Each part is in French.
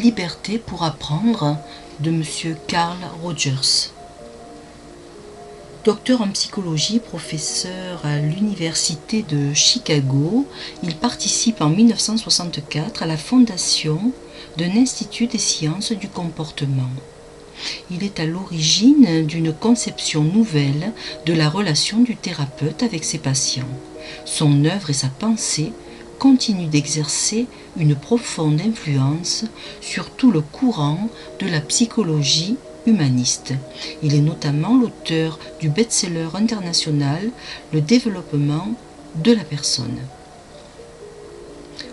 Liberté pour apprendre de M. Carl Rogers. Docteur en psychologie, professeur à l'Université de Chicago, il participe en 1964 à la fondation d'un institut des sciences du comportement. Il est à l'origine d'une conception nouvelle de la relation du thérapeute avec ses patients. Son œuvre et sa pensée continuent d'exercer une profonde influence sur tout le courant de la psychologie humaniste. Il est notamment l'auteur du best-seller international Le développement de la personne.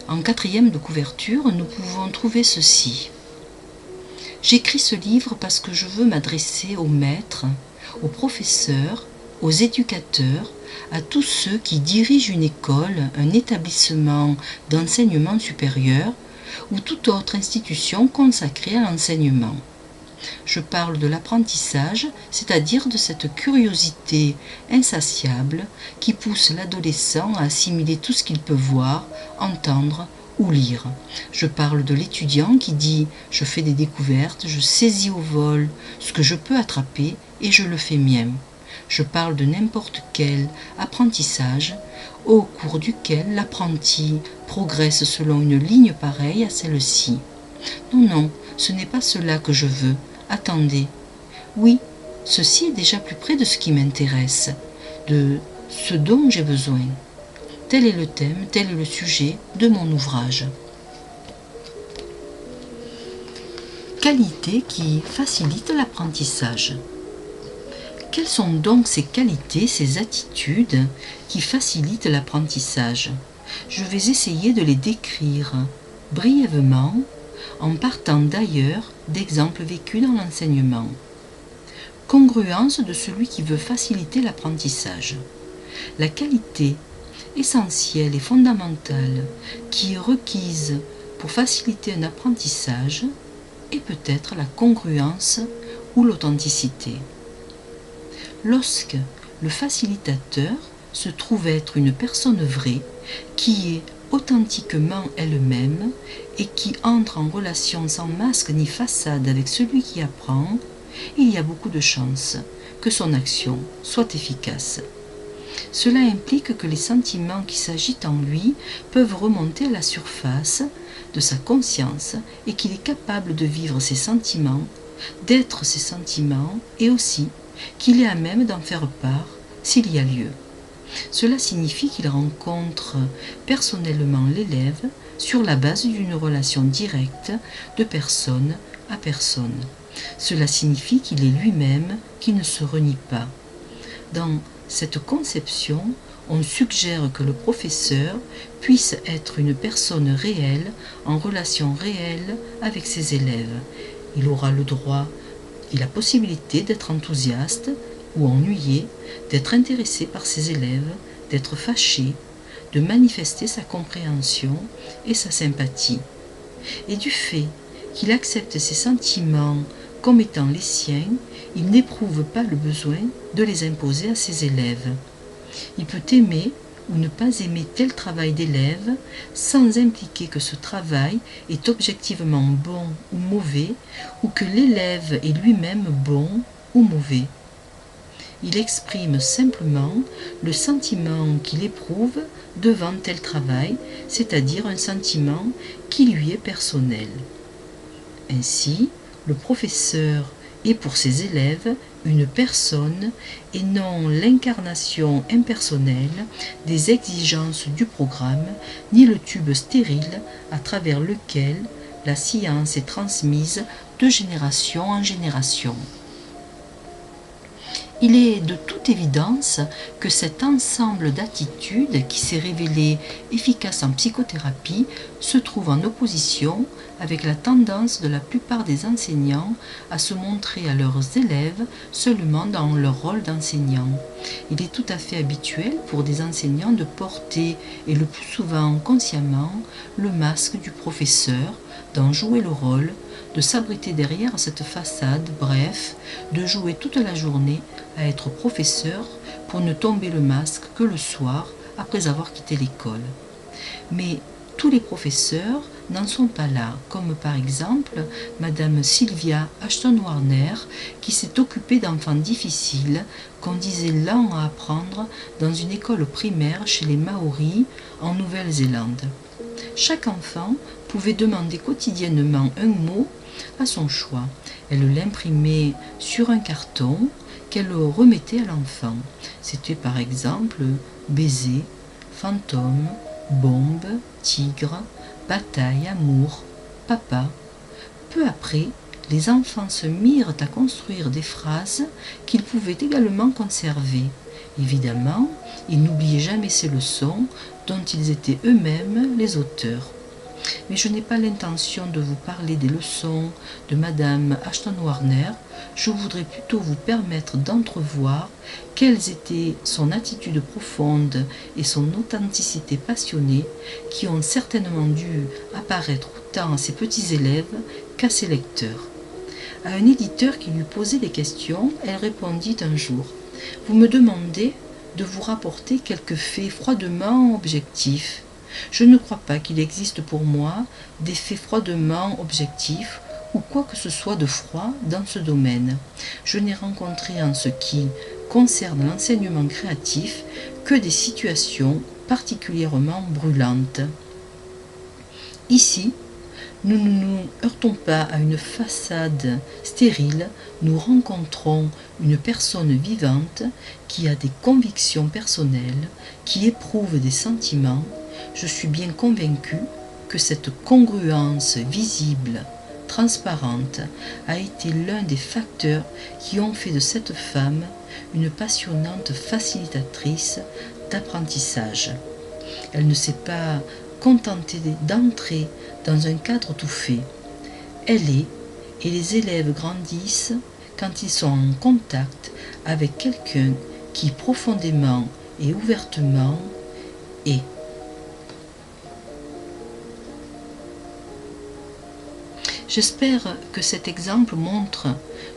En quatrième de couverture, nous pouvons trouver ceci. J'écris ce livre parce que je veux m'adresser aux maîtres, aux professeurs, aux éducateurs, à tous ceux qui dirigent une école, un établissement d'enseignement supérieur ou toute autre institution consacrée à l'enseignement. Je parle de l'apprentissage, c'est-à-dire de cette curiosité insatiable qui pousse l'adolescent à assimiler tout ce qu'il peut voir, entendre ou lire. Je parle de l'étudiant qui dit « je fais des découvertes, je saisis au vol ce que je peux attraper et je le fais mien ». Je parle de n'importe quel apprentissage au cours duquel l'apprenti progresse selon une ligne pareille à celle-ci. Non, ce n'est pas cela que je veux. Attendez. Oui, ceci est déjà plus près de ce qui m'intéresse, de ce dont j'ai besoin. Tel est le thème, tel est le sujet de mon ouvrage. Qualités qui facilitent l'apprentissage. Quelles sont donc ces qualités, ces attitudes qui facilitent l'apprentissage? Je vais essayer de les décrire brièvement en partant d'ailleurs d'exemples vécus dans l'enseignement. Congruence de celui qui veut faciliter l'apprentissage. La qualité essentielle et fondamentale qui est requise pour faciliter un apprentissage est peut-être la congruence ou l'authenticité. Lorsque le facilitateur se trouve être une personne vraie qui est authentiquement elle-même et qui entre en relation sans masque ni façade avec celui qui apprend, il y a beaucoup de chances que son action soit efficace. Cela implique que les sentiments qui s'agitent en lui peuvent remonter à la surface de sa conscience et qu'il est capable de vivre ses sentiments, d'être ses sentiments et aussi qu'il est à même d'en faire part s'il y a lieu. Cela signifie qu'il rencontre personnellement l'élève sur la base d'une relation directe de personne à personne. Cela signifie qu'il est lui-même qui ne se renie pas. Dans cette conception, on suggère que le professeur puisse être une personne réelle en relation réelle avec ses élèves. Il aura le droit et la possibilité d'être enthousiaste ou ennuyé, d'être intéressé par ses élèves, d'être fâché, de manifester sa compréhension et sa sympathie. Et du fait qu'il accepte ses sentiments comme étant les siens, il n'éprouve pas le besoin de les imposer à ses élèves. Il peut aimer ou ne pas aimer tel travail d'élève sans impliquer que ce travail est objectivement bon ou mauvais ou que l'élève est lui-même bon ou mauvais. Il exprime simplement le sentiment qu'il éprouve devant tel travail, c'est-à-dire un sentiment qui lui est personnel. Ainsi, le professeur est pour ses élèves une personne et non l'incarnation impersonnelle des exigences du programme, ni le tube stérile à travers lequel la science est transmise de génération en génération. Il est de toute évidence que cet ensemble d'attitudes qui s'est révélé efficace en psychothérapie se trouve en opposition avec la tendance de la plupart des enseignants à se montrer à leurs élèves seulement dans leur rôle d'enseignant. Il est tout à fait habituel pour des enseignants de porter, et le plus souvent consciemment, le masque du professeur, d'en jouer le rôle, de s'abriter derrière cette façade, bref, de jouer toute la journée à être professeur pour ne tomber le masque que le soir après avoir quitté l'école. Mais tous les professeurs n'en sont pas là, comme par exemple Madame Sylvia Ashton-Warner, qui s'est occupée d'enfants difficiles qu'on disait lents à apprendre dans une école primaire chez les Maoris en Nouvelle-Zélande. Chaque enfant pouvait demander quotidiennement un mot à son choix. Elle l'imprimait sur un carton qu'elle remettait à l'enfant. C'était par exemple baiser, fantôme, bombe, tigre, bataille, amour, papa. Peu après, les enfants se mirent à construire des phrases qu'ils pouvaient également conserver. Évidemment, ils n'oubliaient jamais ces leçons dont ils étaient eux-mêmes les auteurs. Mais je n'ai pas l'intention de vous parler des leçons de Madame Ashton-Warner, je voudrais plutôt vous permettre d'entrevoir quelles étaient son attitude profonde et son authenticité passionnée qui ont certainement dû apparaître autant à ses petits élèves qu'à ses lecteurs. À un éditeur qui lui posait des questions, elle répondit un jour « Vous me demandez de vous rapporter quelques faits froidement objectifs. Je ne crois pas qu'il existe pour moi des faits froidement objectifs ou quoi que ce soit de froid dans ce domaine. Je n'ai rencontré en ce qui concerne l'enseignement créatif que des situations particulièrement brûlantes. Ici, nous ne nous heurtons pas à une façade stérile, nous rencontrons une personne vivante qui a des convictions personnelles, qui éprouve des sentiments. Je suis bien convaincu que cette congruence visible, transparente, a été l'un des facteurs qui ont fait de cette femme une passionnante facilitatrice d'apprentissage. Elle ne s'est pas contentée d'entrer dans un cadre tout fait. Elle est, et les élèves grandissent quand ils sont en contact avec quelqu'un qui profondément et ouvertement est. J'espère que cet exemple montre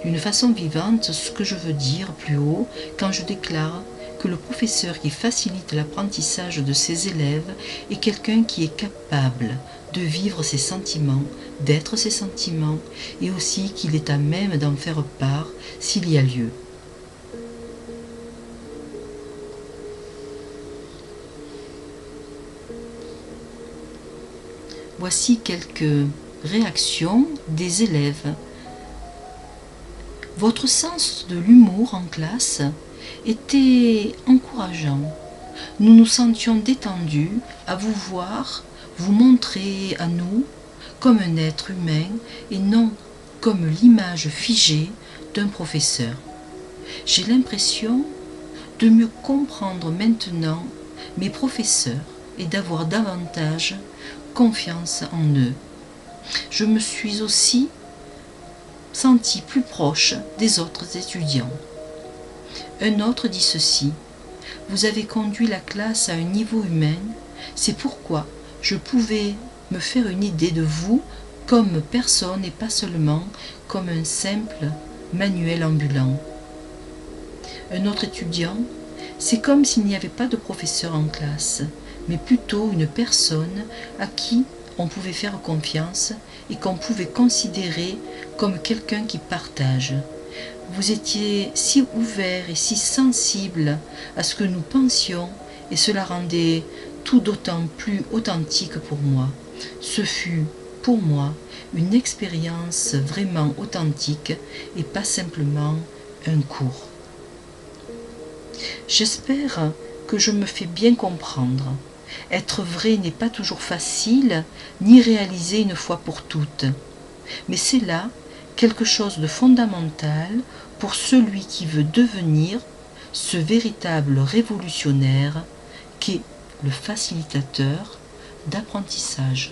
d'une façon vivante ce que je veux dire plus haut quand je déclare que le professeur qui facilite l'apprentissage de ses élèves est quelqu'un qui est capable de vivre ses sentiments, d'être ses sentiments, et aussi qu'il est à même d'en faire part s'il y a lieu. Voici quelques réactions des élèves. Votre sens de l'humour en classe était encourageant. Nous nous sentions détendus à vous voir, vous montrer à nous comme un être humain et non comme l'image figée d'un professeur. J'ai l'impression de mieux comprendre maintenant mes professeurs et d'avoir davantage confiance en eux. Je me suis aussi senti plus proche des autres étudiants. Un autre dit ceci: vous avez conduit la classe à un niveau humain, c'est pourquoi je pouvais me faire une idée de vous comme personne et pas seulement comme un simple manuel ambulant. Un autre étudiant: c'est comme s'il n'y avait pas de professeur en classe, mais plutôt une personne à qui on pouvait faire confiance et qu'on pouvait considérer comme quelqu'un qui partage. Vous étiez si ouvert et si sensible à ce que nous pensions et cela rendait tout d'autant plus authentique pour moi. Ce fut, pour moi, une expérience vraiment authentique et pas simplement un cours. J'espère que je me fais bien comprendre. Être vrai n'est pas toujours facile, ni réalisé une fois pour toutes. Mais c'est là quelque chose de fondamental pour celui qui veut devenir ce véritable révolutionnaire qu'est le facilitateur d'apprentissage.